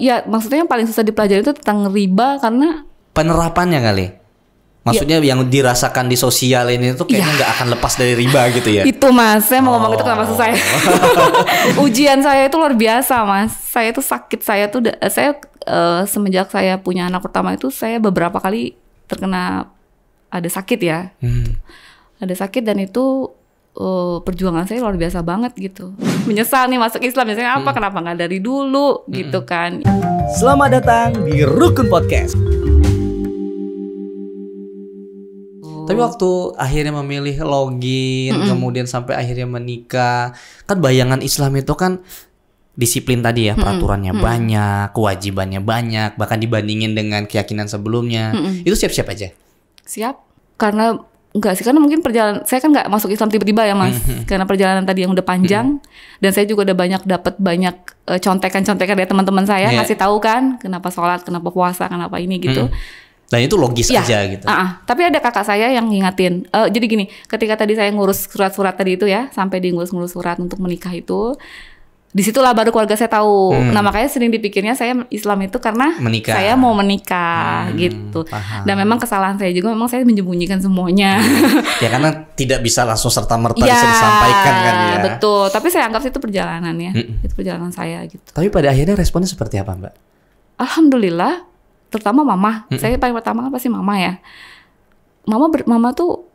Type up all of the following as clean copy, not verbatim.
Ya maksudnya yang paling susah dipelajari itu tentang riba karena penerapannya kali. Maksudnya yang dirasakan di sosial ini tuh kayaknya nggak akan lepas dari riba gitu ya. Itu Mas, saya mau ngomong itu kenapa susah ya. Ujian saya itu luar biasa Mas. Saya tuh sakit, saya semenjak saya punya anak pertama itu saya beberapa kali terkena ada sakit ya. Ada sakit dan itu perjuangan saya luar biasa banget gitu. Menyesal nih masuk Islam, biasanya apa kenapa nggak dari dulu gitu kan. Selamat datang di Rukun Podcast. Tapi waktu akhirnya memilih login, kemudian sampai akhirnya menikah, kan bayangan Islam itu kan disiplin tadi ya, peraturannya banyak, kewajibannya banyak, bahkan dibandingin dengan keyakinan sebelumnya. Itu siap-siap aja? Siap, karena enggak sih, karena mungkin perjalanan, saya kan nggak masuk Islam tiba-tiba ya Mas, karena perjalanan tadi yang udah panjang, dan saya juga udah dapat banyak contekan-contekan dari teman-teman saya, ngasih tahu kan, kenapa sholat, kenapa puasa, kenapa ini gitu. Dan itu logis aja gitu. Tapi ada kakak saya yang ngingatin. Jadi gini, ketika tadi saya ngurus surat-surat tadi itu ya, sampai di ngurus surat untuk menikah itu, disitulah baru keluarga saya tahu. Nah makanya sering dipikirnya saya Islam itu karena saya mau menikah gitu. Paham. Dan memang kesalahan saya juga, memang saya menyembunyikan semuanya. Ya karena tidak bisa langsung serta-merta bisa disampaikan kan ya. Betul, tapi saya anggap itu perjalanan ya. Itu perjalanan saya gitu. Tapi pada akhirnya responnya seperti apa Mbak? Alhamdulillah, terutama mama. Saya paling pertama kan pasti mama ya. Mama tuh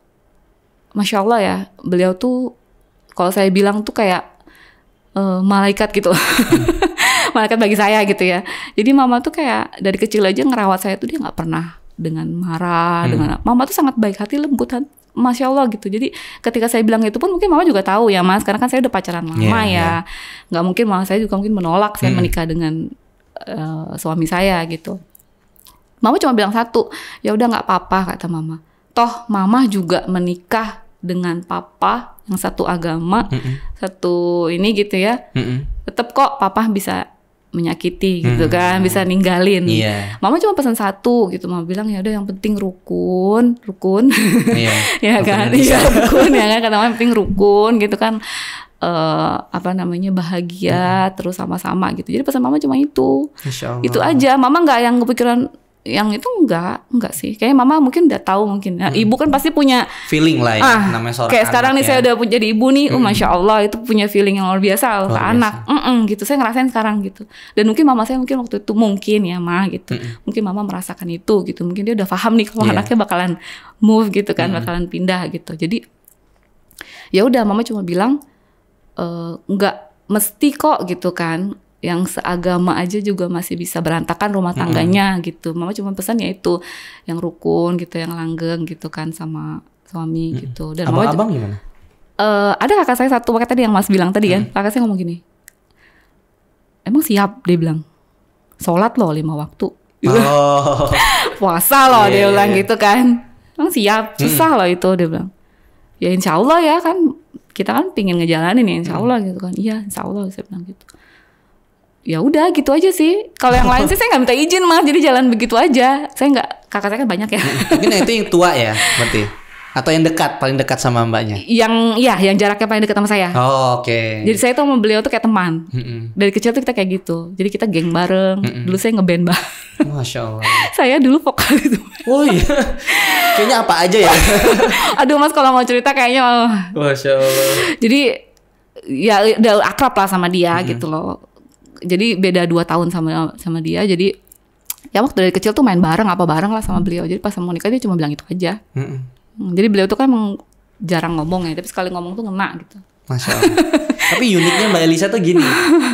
Masya Allah ya, beliau tuh kalau saya bilang tuh kayak malaikat gitu. Malaikat bagi saya gitu ya. Jadi mama tuh kayak dari kecil aja ngerawat saya tuh dia gak pernah dengan marah, dengan mama tuh sangat baik hati, lembut hati. Masya Allah gitu. Jadi ketika saya bilang itu pun mungkin mama juga tahu ya Mas, karena kan saya udah pacaran lama ya. Gak mungkin mama saya juga mungkin menolak saya menikah dengan suami saya gitu. Mama cuma bilang satu, ya udah nggak apa-apa kata mama. Toh mama juga menikah dengan papa yang satu agama, satu ini gitu ya. Tetap kok papa bisa menyakiti gitu kan, bisa ninggalin. Mama cuma pesan satu gitu, mama bilang ya udah yang penting rukun, ya kan, rukun ya kan, kata mama yang penting rukun gitu kan. Bahagia terus sama-sama gitu. Jadi pesan mama cuma itu. Itu aja. Mama nggak yang kepikiran yang itu enggak sih. Kayaknya mama mungkin udah tahu mungkin. Nah, ibu kan pasti punya feeling lah ya, namanya seorang kayak anak sekarang nih ya. saya udah jadi ibu nih. Masya Allah itu punya feeling yang luar biasa ke anak. Gitu. Saya ngerasain sekarang gitu. Dan mungkin mama saya mungkin waktu itu mungkin ya gitu. Mungkin mama merasakan itu gitu. Mungkin dia udah paham nih kalau anaknya bakalan move gitu kan, bakalan pindah gitu. Jadi ya udah mama cuma bilang enggak mesti kok gitu kan. Yang seagama aja juga masih bisa berantakan rumah tangganya gitu. Mama cuma pesan ya itu yang rukun gitu, yang langgeng gitu kan sama suami gitu. Dan abang gimana? Ada kakak saya satu, kayak tadi yang Mas bilang tadi kan. Kakak saya ngomong gini, emang siap, dia bilang, sholat loh 5 waktu, puasa loh dia bilang gitu kan. Emang siap, susah loh itu dia bilang. Ya insya Allah ya kan, kita kan pingin ngejalanin ya insya Allah gitu kan. Iya insya Allah saya bilang gitu. Ya udah gitu aja sih. Kalau yang lain sih saya nggak minta izin Mas, jadi jalan begitu aja. Saya nggak, kakak saya kan banyak ya. Mungkin itu yang tua ya berarti, atau yang dekat, paling dekat sama mbaknya? Yang jaraknya paling dekat sama saya. Oke. Jadi saya tuh sama beliau tuh kayak teman. Dari kecil tuh kita kayak gitu. Jadi kita geng bareng. Dulu saya ngeband Masya Allah. Saya dulu vokal itu. Oh iya. Kayaknya apa aja ya. Aduh Mas kalau mau cerita kayaknya. Masya Allah. Jadi ya udah akrab lah sama dia gitu loh. Jadi beda 2 tahun sama dia. Jadi ya waktu dari kecil tuh main bareng lah sama beliau. Jadi pas mau nikah dia cuma bilang itu aja. Jadi beliau tuh kan emang jarang ngomong ya, tapi sekali ngomong tuh ngena gitu. Masya Allah. Tapi uniknya Mbak Elisa tuh gini,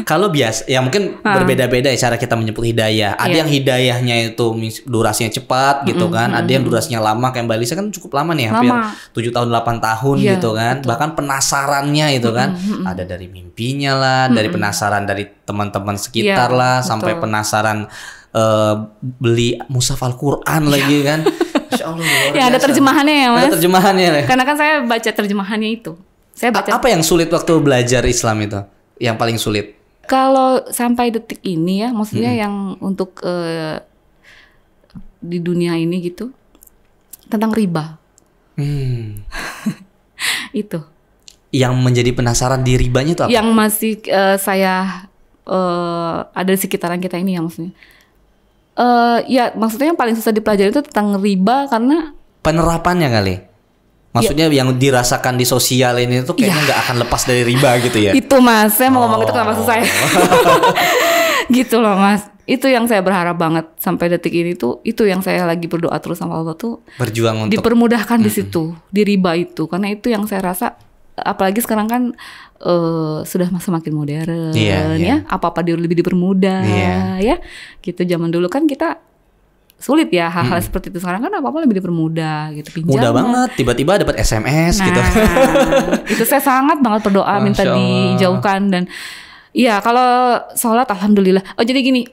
kalau biasa ya mungkin berbeda-beda ya cara kita menyebut hidayah. Ada yang hidayahnya itu durasinya cepat gitu kan, ada yang durasinya lama kayak Mbak Elisa kan cukup lama nih, hampir 7 tahun 8 tahun gitu kan. Betul. Bahkan penasarannya itu kan ada dari mimpinya lah, dari penasaran dari teman-teman sekitar lah, sampai penasaran beli mushaf Al-Qur'an lagi kan. Masya Allah. Ya ada terjemahannya ya Mas. Ada terjemahannya ya. Karena kan saya baca terjemahannya itu. Saya baca. Apa yang sulit waktu belajar Islam itu? Yang paling sulit? Kalau sampai detik ini ya, maksudnya yang untuk di dunia ini gitu, tentang riba. Itu. Yang menjadi penasaran di ribanya itu apa? Yang masih saya ada di sekitaran kita ini ya maksudnya. Ya maksudnya yang paling susah dipelajari itu tentang riba karena penerapannya kali. Maksudnya yang dirasakan di sosial ini tuh kayaknya nggak akan lepas dari riba gitu ya. Itu Mas, saya mau ngomong itu kenapa susah ya. Gitu loh Mas. Itu yang saya berharap banget sampai detik ini tuh, itu yang saya lagi berdoa terus sama Allah tuh, berjuang untuk dipermudahkan di situ, di riba itu. Karena itu yang saya rasa, apalagi sekarang kan sudah semakin modern ya, apa-apa lebih dipermudah ya. Gitu, zaman dulu kan kita sulit ya hal-hal seperti itu. Sekarang kan apa-apa lebih dipermudah gitu. Pinjaman. Mudah banget, tiba-tiba dapat SMS gitu. Itu saya sangat banget berdoa minta dijauhkan. Dan iya, kalau sholat alhamdulillah. Oh jadi gini,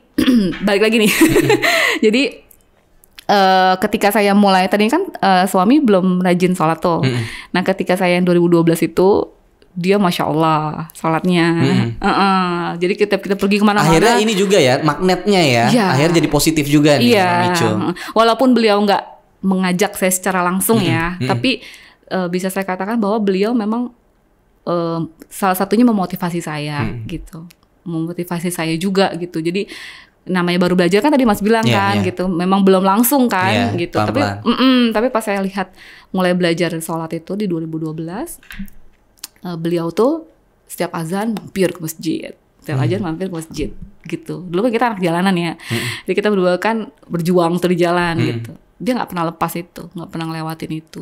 balik lagi nih. Jadi ketika saya mulai, tadi kan suami belum rajin sholat tuh. Nah ketika saya yang 2012 itu, dia Masya Allah sholatnya. Jadi kita pergi kemana-mana. Akhirnya ini juga ya, magnetnya ya. Akhirnya jadi positif juga nih. Walaupun beliau nggak mengajak saya secara langsung ya. Tapi bisa saya katakan bahwa beliau memang salah satunya memotivasi saya gitu. Memotivasi saya juga gitu. Jadi namanya baru belajar kan tadi Mas bilang gitu. Memang belum langsung kan gitu. Tapi pas saya lihat mulai belajar sholat itu di 2012, beliau tuh setiap azan mampir ke masjid. Setiap azan mampir ke masjid gitu. Dulu kan kita anak jalanan ya. Jadi kita berdua kan berjuang tuh di jalan gitu. Dia gak pernah lepas itu, gak pernah ngelewatin itu.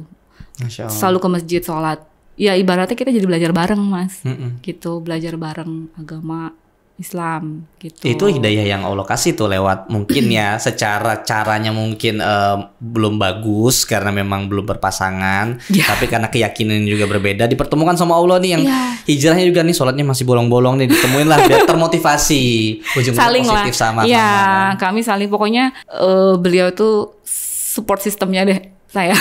Selalu ke masjid sholat. Ya ibaratnya kita jadi belajar bareng Mas. Gitu, belajar bareng agama Islam gitu. Itu hidayah yang Allah kasih tuh lewat mungkin ya secara caranya mungkin belum bagus karena memang belum berpasangan, tapi karena keyakinan juga berbeda dipertemukan sama Allah nih yang hijrahnya juga nih sholatnya masih bolong-bolong nih, ditemuin lah biar termotivasi ujung-ujung positif sama kami saling pokoknya beliau tuh support sistemnya deh saya.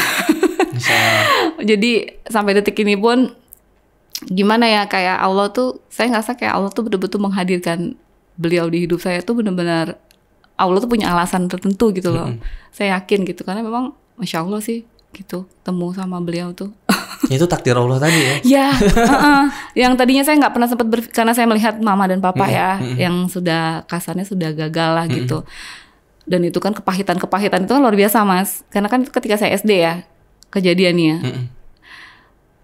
Jadi sampai detik ini pun gimana ya, kayak Allah tuh, saya ngerasa kayak Allah tuh betul-betul menghadirkan beliau di hidup saya tuh benar-benar Allah tuh punya alasan tertentu gitu loh. Saya yakin gitu karena memang Masya Allah sih gitu temu sama beliau tuh. Itu takdir Allah tadi ya. Ya, yang tadinya saya nggak pernah sempat karena saya melihat mama dan papa yang sudah kasarnya sudah gagal lah gitu. Dan itu kan kepahitan itu kan luar biasa Mas. Karena kan ketika saya SD ya kejadiannya.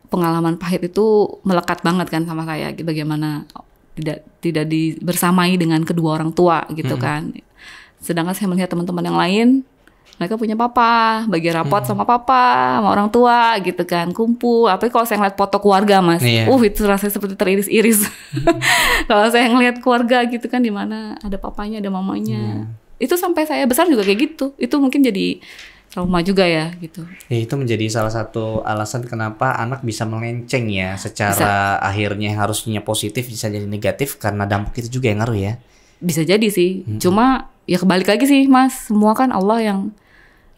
Pengalaman pahit itu melekat banget kan sama saya, bagaimana tidak bersamai dengan kedua orang tua gitu kan. Sedangkan saya melihat teman-teman yang lain, mereka punya papa, bagi rapot sama papa, sama orang tua gitu kan, kumpul. Apalagi kalau saya ngeliat foto keluarga Mas, itu rasanya seperti teriris-iris. Kalau saya ngeliat keluarga gitu kan, di mana ada papanya, ada mamanya. Itu sampai saya besar juga kayak gitu. Itu mungkin jadi trauma juga ya gitu. Itu menjadi salah satu alasan kenapa anak bisa melenceng ya, secara akhirnya harusnya positif bisa jadi negatif karena dampak itu juga yang ngaruh ya. Bisa jadi sih. Cuma ya kebalik lagi sih Mas, semua kan Allah yang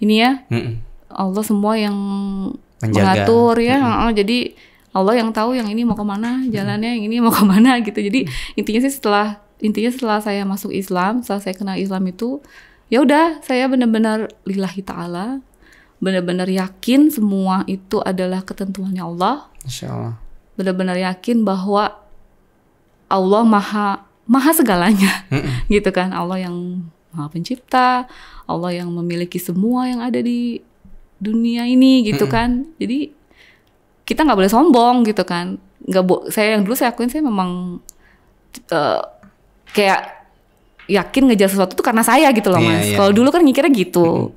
ini ya. Allah semua yang mengatur ya. Jadi Allah yang tahu yang ini mau kemana jalannya, yang ini mau kemana gitu. Jadi intinya setelah saya masuk Islam, setelah saya kenal Islam itu, ya udah saya benar-benar lillahi ta'ala, benar-benar yakin semua itu adalah ketentuannya Allah. Insya Allah. Benar-benar yakin bahwa Allah maha segalanya. Gitu kan, Allah yang maha pencipta, Allah yang memiliki semua yang ada di dunia ini gitu kan. Jadi kita nggak boleh sombong gitu kan. Saya yang dulu saya akuin saya memang kayak yakin ngejar sesuatu tuh karena saya gitu loh Mas. Kalau dulu kan mikirnya gitu.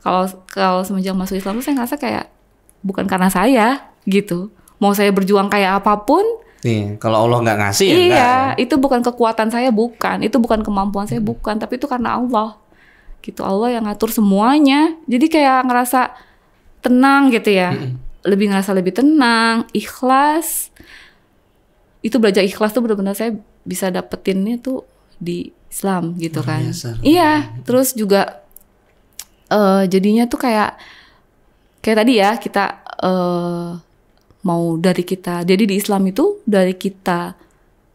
Kalau semenjak masuk Islam tuh saya ngerasa kayak bukan karena saya gitu. Mau saya berjuang kayak apapun. Kalau Allah nggak ngasih ya enggak, ya. Itu bukan kekuatan saya, bukan. Itu bukan kemampuan saya, bukan. Tapi itu karena Allah. Gitu, Allah yang ngatur semuanya. Jadi kayak ngerasa tenang gitu ya. Ngerasa lebih tenang, ikhlas. Itu belajar ikhlas tuh benar-benar saya bisa dapetinnya tuh di Islam gitu kan. Iya, terus juga jadinya tuh kayak tadi ya kita mau dari kita. Jadi di Islam itu dari kita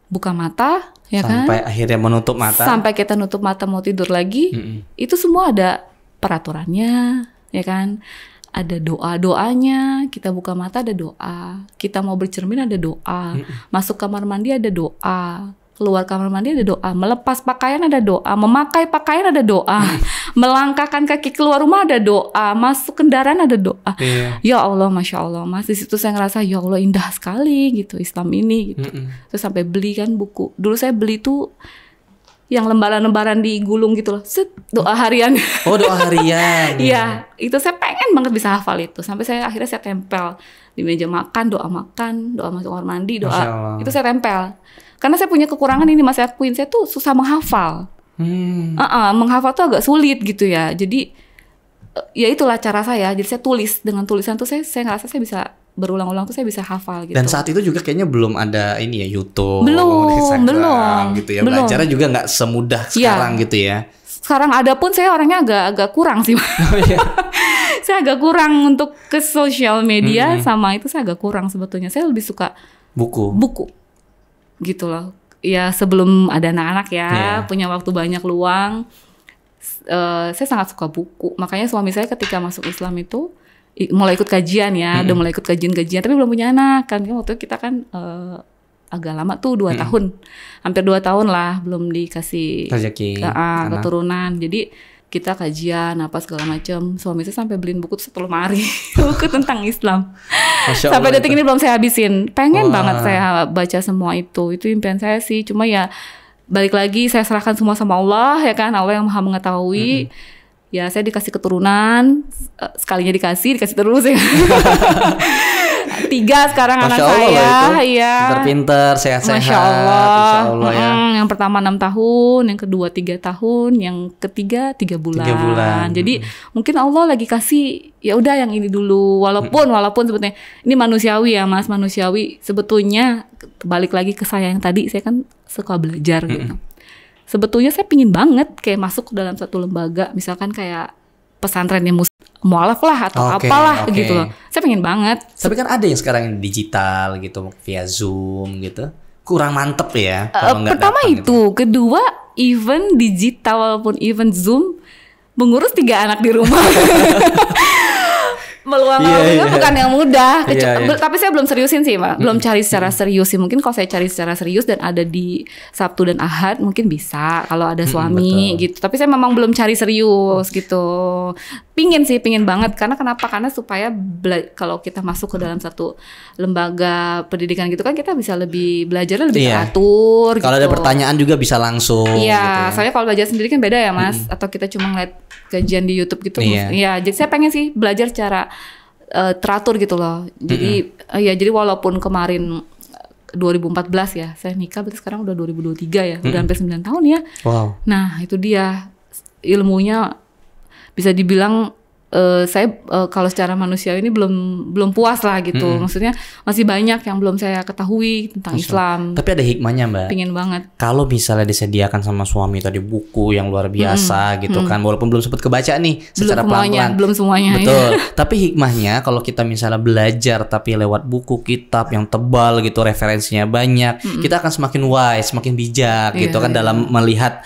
buka mata ya sampai kan? akhirnya menutup mata. Sampai kita nutup mata mau tidur lagi. Itu semua ada peraturannya ya kan? Ada doa-doanya, kita buka mata ada doa. Kita mau bercermin ada doa. Masuk kamar mandi ada doa. keluar kamar mandi ada doa, melepas pakaian ada doa, memakai pakaian ada doa, melangkahkan kaki keluar rumah ada doa, masuk kendaraan ada doa. Ya Allah, Masya Allah Mas, di situ saya ngerasa ya Allah indah sekali gitu Islam ini gitu. Terus sampai beli kan buku. Dulu saya beli tuh yang lembaran-lembaran digulung gitu loh, set, doa harian. Oh, doa harian. Iya, itu saya pengen banget bisa hafal itu. Sampai akhirnya saya tempel di meja makan, doa masuk kamar mandi, doa. Itu saya tempel. Karena saya punya kekurangan ini Mas, saya akuin, saya tuh susah menghafal. Menghafal tuh agak sulit gitu ya. Jadi ya itulah cara saya. Jadi saya tulis, dengan tulisan tuh saya ngerasa saya bisa berulang-ulang tuh saya bisa hafal gitu. Dan saat itu juga kayaknya belum ada ini ya YouTube, belum gitu ya. Belajarnya juga nggak semudah sekarang gitu ya. Sekarang ada pun saya orangnya agak kurang sih. Saya agak kurang untuk ke sosial media sama itu saya agak kurang sebetulnya. Saya lebih suka buku gitu loh. Ya sebelum ada anak-anak ya, punya waktu banyak luang. Saya sangat suka buku. Makanya suami saya ketika masuk Islam itu mulai ikut kajian ya, udah mulai ikut kajian-kajian, tapi belum punya anak kan. Waktu itu kita kan agak lama tuh 2 tahun, hampir 2 tahun lah, belum dikasih rezeki keturunan. Jadi kita kajian apa segala macam. Suami saya sampai beliin buku 10 lemari buku tentang Islam. Sampai detik ini belum saya habisin. Pengen banget saya baca semua itu. Itu impian saya sih. Cuma ya balik lagi saya serahkan semua sama Allah ya kan. Allah yang Maha mengetahui. Ya saya dikasih keturunan, sekalinya dikasih terus ya. 3 sekarang anak saya, iya. Pinter-pinter, sehat-sehat. Masya Allah. Insya Allah ya. Yang pertama 6 tahun, yang kedua 3 tahun, yang ketiga 3 bulan. 3 bulan. Jadi mungkin Allah lagi kasih, ya udah yang ini dulu. Walaupun sebetulnya ini manusiawi ya Mas, manusiawi. Sebetulnya balik lagi ke saya yang tadi, saya kan suka belajar gitu. Sebetulnya saya pingin banget kayak masuk dalam satu lembaga, misalkan kayak pesantren yang mualaf lah atau apalah gitu loh. Saya pengen banget. Tapi kan ada yang sekarang yang digital gitu, via Zoom gitu. Kurang mantep ya. Pertama itu, kedua even digital walaupun even Zoom, mengurus 3 anak di rumah. Meluangkan waktunya bukan yang mudah. Tapi saya belum seriusin sih Mbak. Belum cari secara serius sih. Mungkin kalau saya cari secara serius dan ada di Sabtu dan Ahad mungkin bisa kalau ada suami gitu. Tapi saya memang belum cari serius gitu. Pingin banget. Karena kenapa? Karena supaya kalau kita masuk ke dalam satu lembaga pendidikan gitu kan kita bisa belajarnya lebih teratur. Kalau gitu. ada pertanyaan juga bisa langsung. Iya, gitu ya. soalnya kalau belajar sendiri kan beda ya Mas. Atau kita cuma ngeliat kajian di YouTube gitu. Iya, jadi saya pengen sih belajar secara teratur gitu loh. Jadi jadi walaupun kemarin 2014 ya, saya nikah berarti sekarang udah 2023 ya. Udah hampir 9 tahun ya. Wow. Nah, itu dia ilmunya bisa dibilang saya kalau secara manusia ini belum puas lah gitu. Maksudnya masih banyak yang belum saya ketahui tentang Islam. Tapi ada hikmahnya Mbak. Pingin banget. Kalau misalnya disediakan sama suami tadi buku yang luar biasa gitu kan, walaupun belum sempat kebaca nih secara pelan-pelan. Belum semuanya. Betul. Tapi hikmahnya kalau kita misalnya belajar tapi lewat buku kitab yang tebal gitu, referensinya banyak, kita akan semakin wise, semakin bijak gitu kan dalam melihat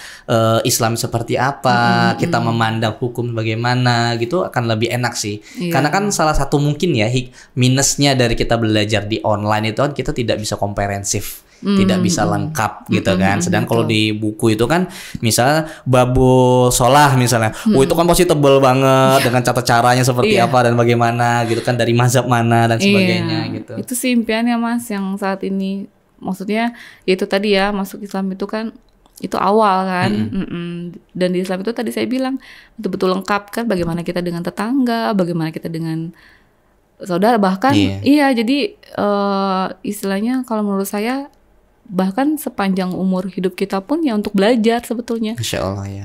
Islam seperti apa, kita memandang hukum bagaimana gitu akan lebih enak sih. Karena kan salah satu mungkin ya minusnya dari kita belajar di online itu kan kita tidak bisa komprehensif, tidak bisa lengkap gitu kan. Sedang kalau di buku itu kan misalnya babul sholah misalnya, itu kan pasti tebel banget dengan tata caranya seperti apa dan bagaimana gitu kan, dari mazhab mana dan sebagainya gitu. Itu sih impiannya Mas yang saat ini. Maksudnya itu tadi ya, masuk Islam itu kan itu awal kan. Dan di Islam itu tadi saya bilang betul-betul lengkap kan, bagaimana kita dengan tetangga, bagaimana kita dengan saudara, bahkan jadi istilahnya kalau menurut saya bahkan sepanjang umur hidup kita pun ya untuk belajar sebetulnya. Insya Allah ya.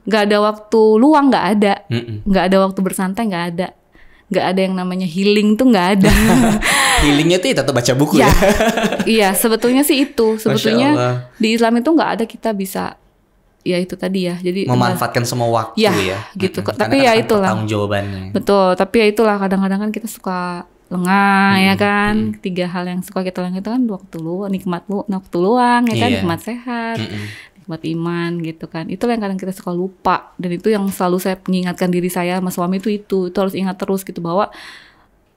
Nggak ada waktu luang, nggak ada. Nggak ada waktu bersantai, nggak ada. Nggak ada yang namanya healing tuh nggak ada. Healingnya tuh tetap baca buku ya. Iya, sebetulnya sih itu. Sebetulnya di Islam itu nggak ada kita bisa, ya itu tadi ya. Jadi memanfaatkan semua waktu ya. Gitu. Tapi ya itulah. Tanggung jawabannya. Betul. Tapi ya itulah kadang-kadang kan kita suka lengah ya kan. 3 hal yang suka kita lengah itu kan waktu luang, waktu luang ya kan, nikmat sehat. Nikmat iman gitu kan. Itulah yang kadang kita suka lupa. Dan itu yang selalu saya mengingatkan diri saya sama suami itu harus ingat terus gitu bahwa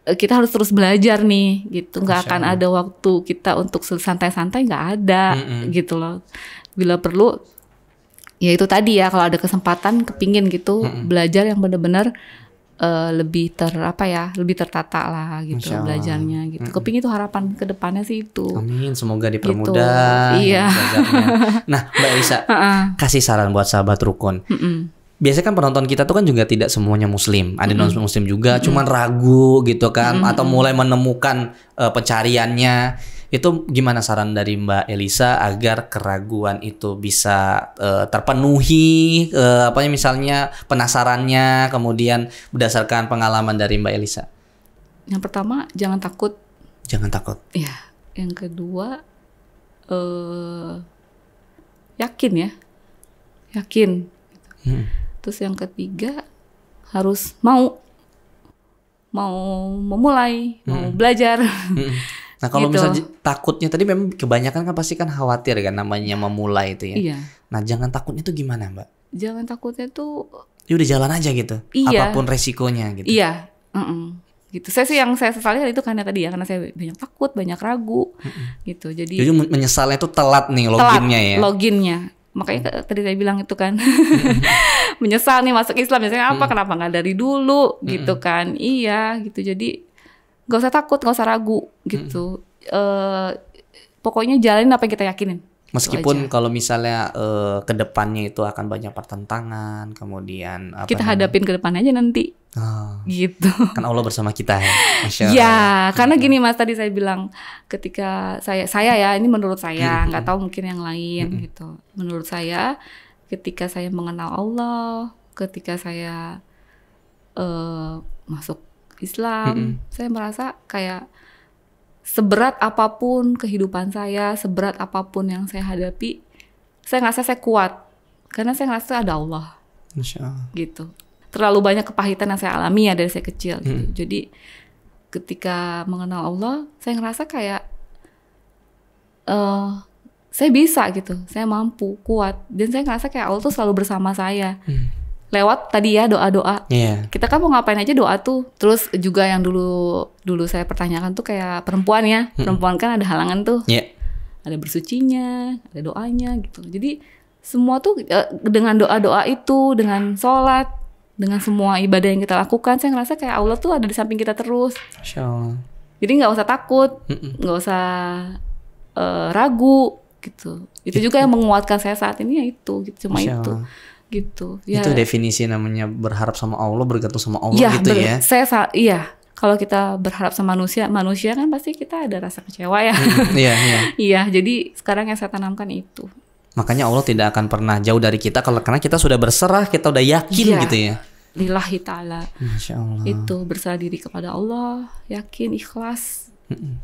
kita harus terus belajar nih gitu. Nggak Masya akan Allah. ada waktu kita untuk santai-santai, nggak ada gitu loh. Bila perlu ya itu tadi ya, kalau ada kesempatan kepingin gitu belajar yang benar-benar lebih lebih tertata lah gitu Masya Allah. belajarnya gitu. Kepingin itu harapan kedepannya sih itu. Amin, semoga dipermudah. Gitu. Iya. belajarnya. Nah, Mbak Elisa, kasih saran buat sahabat rukun. Biasanya kan penonton kita tuh kan juga tidak semuanya muslim, ada non muslim juga, cuman ragu gitu kan, atau mulai menemukan pencariannya. Itu gimana saran dari Mbak Elisa agar keraguan itu bisa terpenuhi, misalnya penasarannya, kemudian berdasarkan pengalaman dari Mbak Elisa? Yang pertama, jangan takut. Jangan takut. Ya, yang kedua yakin ya. Yakin. Terus yang ketiga harus mau memulai, mau belajar. Nah, kalau Gitu. misalnya takutnya tadi memang kebanyakan kan pasti kan khawatir kan namanya memulai itu ya. Iya. Nah, jangan takutnya itu gimana, Mbak? Jangan takutnya tuh Ya udah jalan aja gitu. Iya. Apapun resikonya gitu. iya, gitu. Yang saya sesali itu karena tadi ya, karena saya banyak takut, banyak ragu, gitu. Jadi Jadi menyesalnya itu telat nih telat loginnya ya. loginnya. Makanya tadi saya bilang itu kan menyesal nih masuk Islam. Biasanya kenapa nggak dari dulu gitu kan? Iya, gitu. Jadi nggak usah takut, nggak usah ragu gitu. Pokoknya jalanin apa yang kita yakinin. Meskipun kalau misalnya ke depannya itu akan banyak pertentangan, kemudian Kita hadapin ke depan aja nanti. Gitu. Kan Allah bersama kita ya. Masya Allah. Ya, karena gini Mas, tadi saya bilang ketika saya ya, ini menurut saya, nggak tahu mungkin yang lain gitu. Menurut saya, ketika saya mengenal Allah, ketika saya masuk Islam, saya merasa kayak seberat apapun kehidupan saya, seberat apapun yang saya hadapi, saya ngerasa saya kuat. Karena saya ngerasa ada Allah. Masya Allah. Gitu. Terlalu banyak kepahitan yang saya alami ya dari saya kecil gitu. Jadi ketika mengenal Allah, saya ngerasa kayak saya bisa gitu, saya mampu, kuat, dan saya ngerasa kayak Allah tuh selalu bersama saya. Lewat tadi ya doa-doa. Iya. Kita kan mau ngapain aja doa tuh. Terus juga yang dulu saya pertanyakan tuh kayak perempuan ya. Perempuan kan ada halangan tuh. Iya. Ada bersucinya, ada doanya gitu. Jadi semua tuh dengan doa-doa itu, dengan sholat, dengan semua ibadah yang kita lakukan, saya ngerasa kayak Allah tuh ada di samping kita terus. Masya Allah. Jadi nggak usah takut, nggak usah ragu gitu. Itu juga yang menguatkan saya saat ini ya itu, gitu. Cuma Masya itu, Allah. gitu. Ya, Itu definisi namanya berharap sama Allah, bergantung sama Allah ya, gitu ya. Iya. Kalau kita berharap sama manusia kan pasti kita ada rasa kecewa ya. Iya, iya. Iya, jadi sekarang yang saya tanamkan itu. Makanya Allah tidak akan pernah jauh dari kita karena kita sudah berserah, kita udah yakin Iya. gitu ya. Lillahi ta'ala. Masya Allah. Itu berserah diri kepada Allah, yakin, ikhlas.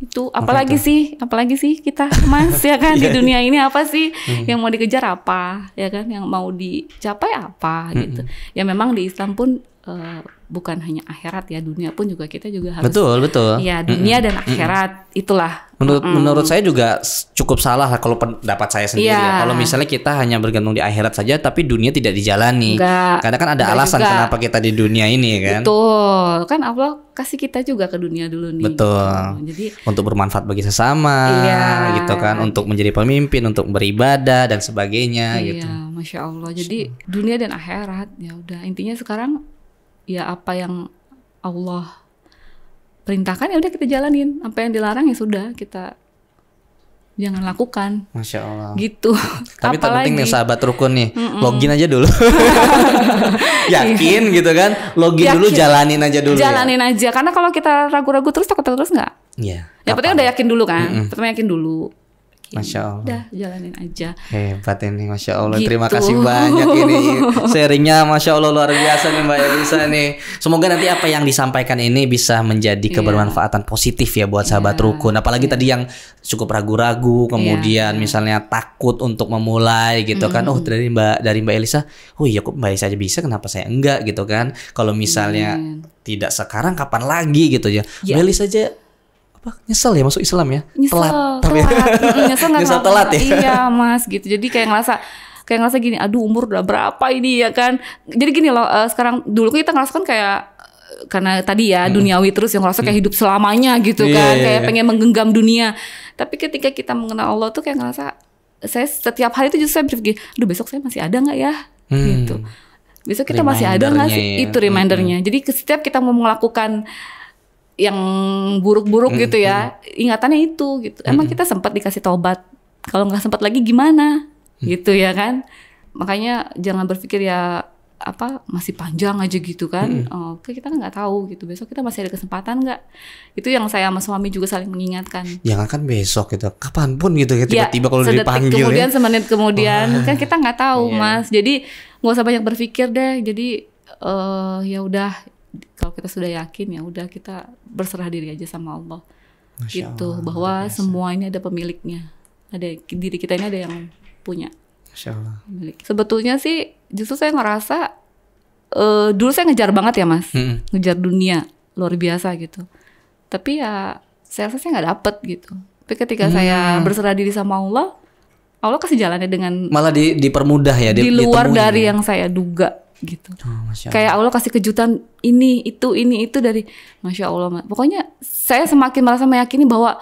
Itu apalagi sih kita Mas ya kan di dunia ini apa sih yang mau dikejar apa ya kan, yang mau dicapai apa gitu. Ya memang di Islam pun bukan hanya akhirat ya, dunia pun juga kita juga harus. Betul. Ya dunia dan akhirat itulah. Menurut saya juga cukup salah kalau pendapat saya sendiri Iya. ya. Kalau misalnya kita hanya bergantung di akhirat saja tapi dunia tidak dijalani. Enggak. Karena kan ada Enggak alasan juga. kenapa kita di dunia ini kan. Betul, kan Allah kasih kita juga ke dunia dulu nih. Betul. Gitu. Jadi Untuk bermanfaat bagi sesama Iya. gitu kan, untuk menjadi pemimpin, untuk beribadah dan sebagainya gitu. iya, Masya Allah. Jadi dunia dan akhirat ya udah, intinya sekarang ya apa yang Allah perintahkan ya udah kita jalanin, apa yang dilarang ya sudah kita jangan lakukan Masya Allah. gitu. Tapi terpenting nih Apalagi sahabat rukun nih, login aja dulu. Yakin gitu kan, login dulu, Yakin. jalanin aja dulu. jalanin aja, karena kalau kita ragu-ragu terus, takut terus nggak. Ya. Yang penting udah yakin dulu kan, pertama yakin dulu. Masya Allah. Udah jalanin aja. Hebat ini, Masya Allah. Terima Gitu. kasih banyak ini sharingnya, Masya Allah luar biasa nih Mbak Elisa nih. Semoga nanti apa yang disampaikan ini bisa menjadi kebermanfaatan positif ya buat sahabat rukun. Apalagi tadi yang cukup ragu-ragu, kemudian misalnya takut untuk memulai gitu kan. Oh dari Mbak Elisa, oh iya kok Mbak Elisa aja bisa, kenapa saya enggak gitu kan. Kalau misalnya tidak sekarang kapan lagi gitu ya. Mbak Elisa aja nyesel ya masuk Islam ya, Nyesel tapi nyesel nggak nyesel ngapa- telat ya. Iya Mas gitu. Jadi kayak ngerasa gini, aduh umur udah berapa ini ya kan. Jadi gini loh, sekarang dulu kita ngerasakan kayak karena tadi ya duniawi terus yang ngerasa kayak hidup selamanya gitu kan, kayak pengen menggenggam dunia. Tapi ketika kita mengenal Allah tuh kayak ngerasa, saya setiap hari itu justru saya berpikir, aduh besok saya masih ada nggak ya, gitu. Besok kita masih ada nggak sih, itu remindernya. Jadi setiap kita mau melakukan yang buruk-buruk gitu ya, ingatannya itu gitu. Emang kita sempat dikasih taubat, kalau nggak sempat lagi gimana, gitu ya kan. Makanya jangan berpikir ya masih panjang aja gitu kan. Oke, kita nggak tahu gitu, besok kita masih ada kesempatan nggak. Itu yang saya sama suami juga saling mengingatkan. Jangan kan besok gitu, kapanpun gitu ya, tiba-tiba kalau dipanggil kemudian ya. semenit kemudian kan kita nggak tahu Mas. Jadi nggak usah banyak berpikir deh. Jadi ya udah, kalau kita sudah yakin ya udah, kita berserah diri aja sama Allah. Masya gitu Allah, bahwa semua ini ada pemiliknya, ada diri kita ini ada yang punya. Masya Allah. Sebetulnya sih justru saya ngerasa dulu saya ngejar banget ya Mas, ngejar dunia luar biasa gitu. Tapi ya saya rasa saya nggak dapet gitu. Tapi ketika saya berserah diri sama Allah, Allah kasih jalannya dengan malah dipermudah ya, di luar dari yang saya duga gitu. Kayak Allah kasih kejutan ini itu dari Masya Allah. Pokoknya saya semakin merasa meyakini bahwa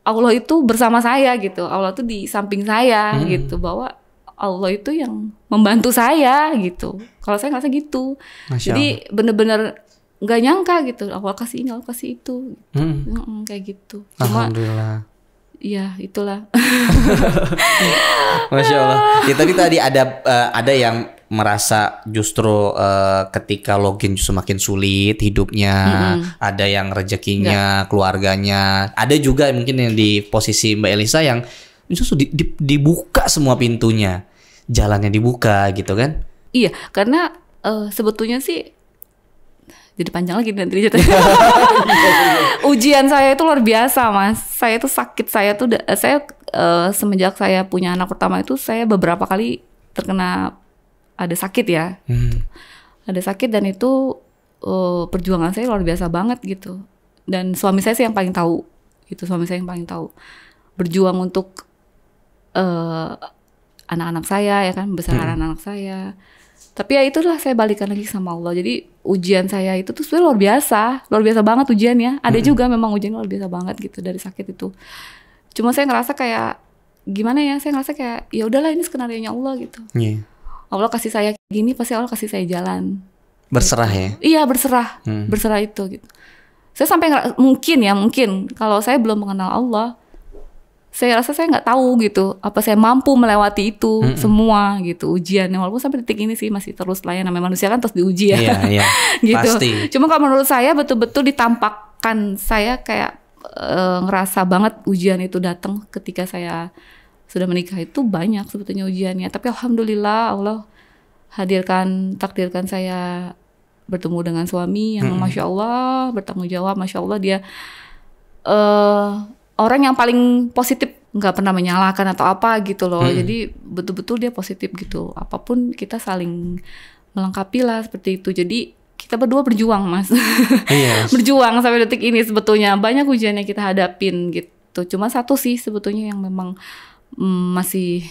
Allah itu bersama saya gitu. Allah tuh di samping saya gitu, bahwa Allah itu yang membantu saya gitu. Kalau saya ngerasa gitu. Jadi bener-bener nggak nyangka gitu. Allah kasih ini, Allah kasih itu. Kayak gitu. Cuma, alhamdulillah. Iya, itulah. Masya Allah. Ya tadi ada yang merasa justru ketika login justru makin sulit hidupnya. Ada yang rezekinya, keluarganya. Ada juga mungkin yang di posisi Mbak Elisa yang justru dibuka semua pintunya, jalannya dibuka gitu kan? Iya, karena sebetulnya sih jadi panjang lagi nanti aja. Ujian saya itu luar biasa Mas. Saya tuh sakit, saya semenjak saya punya anak pertama itu saya beberapa kali terkena ada sakit ya. Ada sakit dan itu perjuangan saya luar biasa banget gitu. Dan suami saya sih yang paling tahu gitu, suami saya yang paling tahu. Berjuang untuk anak-anak saya ya kan, membesarkan anak-anak saya. Tapi ya itulah, saya balikan lagi sama Allah. Jadi ujian saya itu tuh sebenarnya luar biasa banget ujiannya. Ada juga memang ujian luar biasa banget gitu dari sakit itu. Cuma saya ngerasa kayak gimana ya? Saya ngerasa kayak ya udahlah, ini skenarionya Allah gitu. Allah kasih saya gini, pasti Allah kasih saya jalan. Berserah ya? Iya, berserah, berserah itu gitu. Saya sampai mungkin kalau saya belum mengenal Allah, saya rasa saya nggak tahu gitu apa saya mampu melewati itu semua gitu ujiannya, walaupun sampai detik ini sih masih terus lah ya, namanya manusia kan terus diuji ya. Iya, gitu. Pasti. Cuma kalau menurut saya betul-betul ditampakkan, saya kayak ngerasa banget ujian itu datang ketika saya sudah menikah. Itu banyak sebetulnya ujiannya, tapi alhamdulillah Allah takdirkan saya bertemu dengan suami yang Masya Allah bertanggung jawab. Masya Allah, dia orang yang paling positif, nggak pernah menyalahkan atau apa gitu loh. Jadi betul-betul dia positif gitu. Apapun kita saling melengkapi lah seperti itu. Jadi kita berdua berjuang Mas. Berjuang sampai detik ini sebetulnya. Banyak ujian yang kita hadapin gitu. Cuma satu sih sebetulnya yang memang masih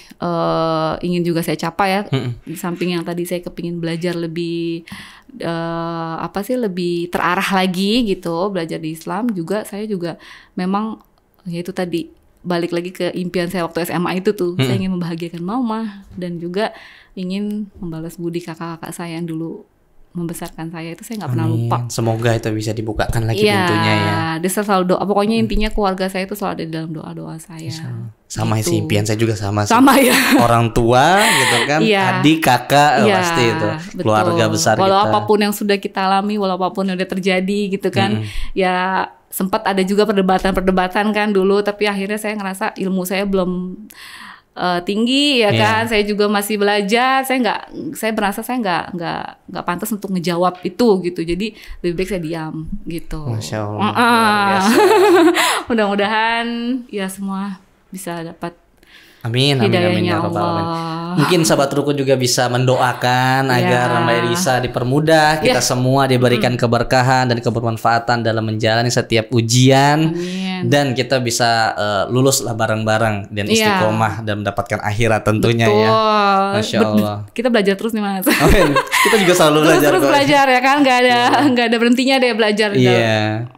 ingin juga saya capai ya. Di samping yang tadi saya kepingin belajar lebih lebih terarah lagi gitu, belajar di Islam juga. Saya juga memang ya itu tadi, balik lagi ke impian saya waktu SMA itu tuh. Saya ingin membahagiakan mama dan juga ingin membalas budi kakak-kakak saya yang dulu membesarkan saya. Itu saya nggak pernah lupa. Semoga itu bisa dibukakan lagi pintunya ya. Dia selalu doa. Pokoknya intinya keluarga saya itu selalu ada di dalam doa-doa saya. Sama gitu. Sih impian saya juga sama sih. Sama ya. Orang tua gitu kan, adik, kakak, pasti itu keluarga besar walau kita. Apapun yang sudah kita alami, walau apapun yang udah terjadi gitu kan, ya sempat ada juga perdebatan kan dulu. Tapi akhirnya saya ngerasa ilmu saya belum tinggi ya kan. Saya juga masih belajar. Saya merasa saya nggak pantas untuk ngejawab itu gitu. Jadi lebih baik saya diam gitu. Masya Allah. Mudah-mudahan ya semua bisa dapat amin hidayahnya ya Allah. Mungkin sahabat rukun juga bisa mendoakan agar Mbak Elisa dipermudah, kita semua diberikan keberkahan dan kebermanfaatan dalam menjalani setiap ujian. Amin. Dan kita bisa lulus lah bareng-bareng dan istiqomah dan mendapatkan akhirat tentunya. Betul. Ya. Masya Allah. Kita belajar terus nih Mas. Kita juga selalu belajar. Terus belajar ya kan, nggak ada berhentinya deh belajar. Iya.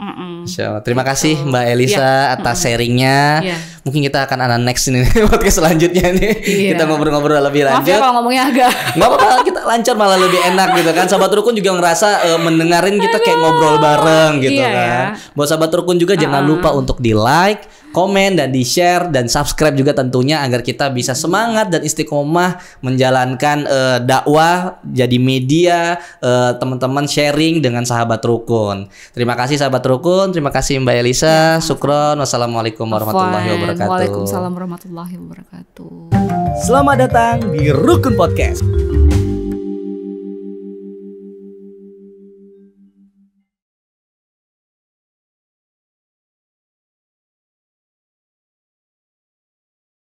Masya Allah. Terima kasih Mbak Elisa atas sharingnya. Mungkin kita akan ada next ini podcast selanjutnya nih. Kita ngobrol-ngobrol lebih lanjut. Maaf ya kalau ngomongnya agak. Nggak apa-apa, kita lancar malah lebih enak gitu kan. Sahabat rukun juga ngerasa mendengarin kita kayak ngobrol bareng gitu kan. Buat sahabat rukun juga jangan lupa untuk di like, komen dan di share dan subscribe juga tentunya agar kita bisa semangat dan istiqomah menjalankan dakwah, jadi media, teman-teman sharing dengan sahabat rukun. Terima kasih sahabat rukun, terima kasih Mbak Elisa. Syukron. Wassalamualaikum warahmatullahi wabarakatuh. Waalaikumsalam warahmatullahi wabarakatuh. Selamat datang di Rukun Podcast.